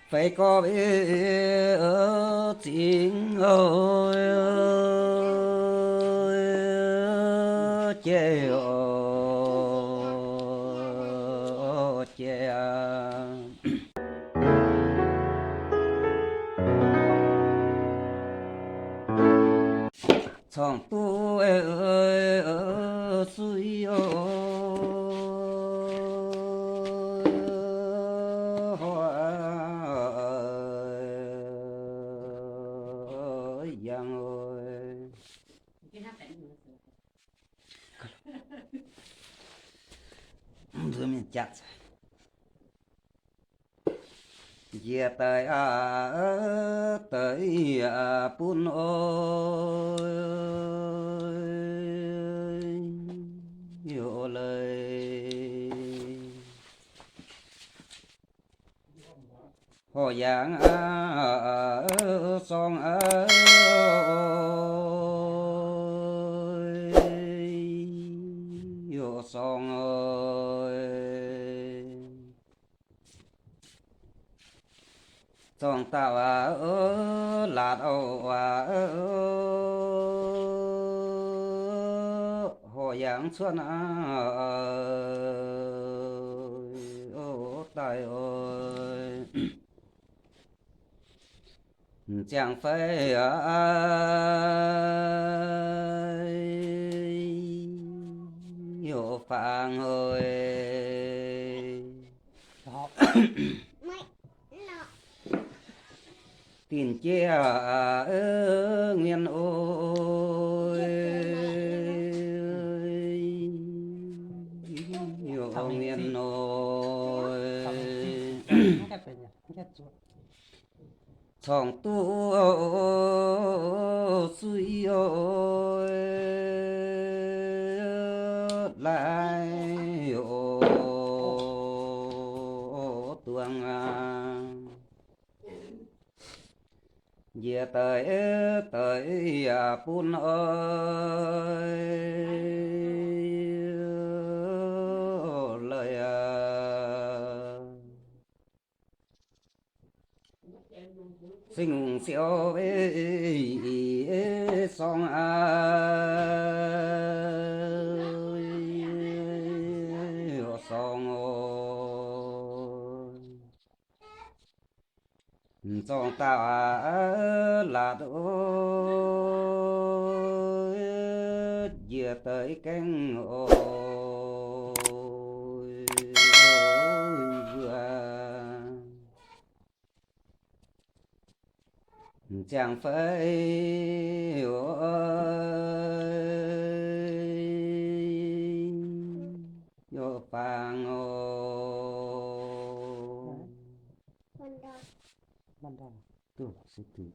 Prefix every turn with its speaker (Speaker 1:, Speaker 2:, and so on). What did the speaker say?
Speaker 1: phải có biết ở chính ơi chê chê chọn tu ơi ở suy ơi giang ơi vừa mình chặt về tới tới pun ơi yêu lời hồ giang song ơi yêu song ơi song tao lạt âu hồ giang xuân ô tài ơi chẳng phải hiểu phàng ơi tiền chia nguyên ôi hiểu nguyên ôi thòng tu suy ôi lại ô tuang về tới tới pun ơi lời sinh siêu song song song ta là đôi về tới cánh ôi vừa chẳng phải yo phàng ô ban đà tu sư tử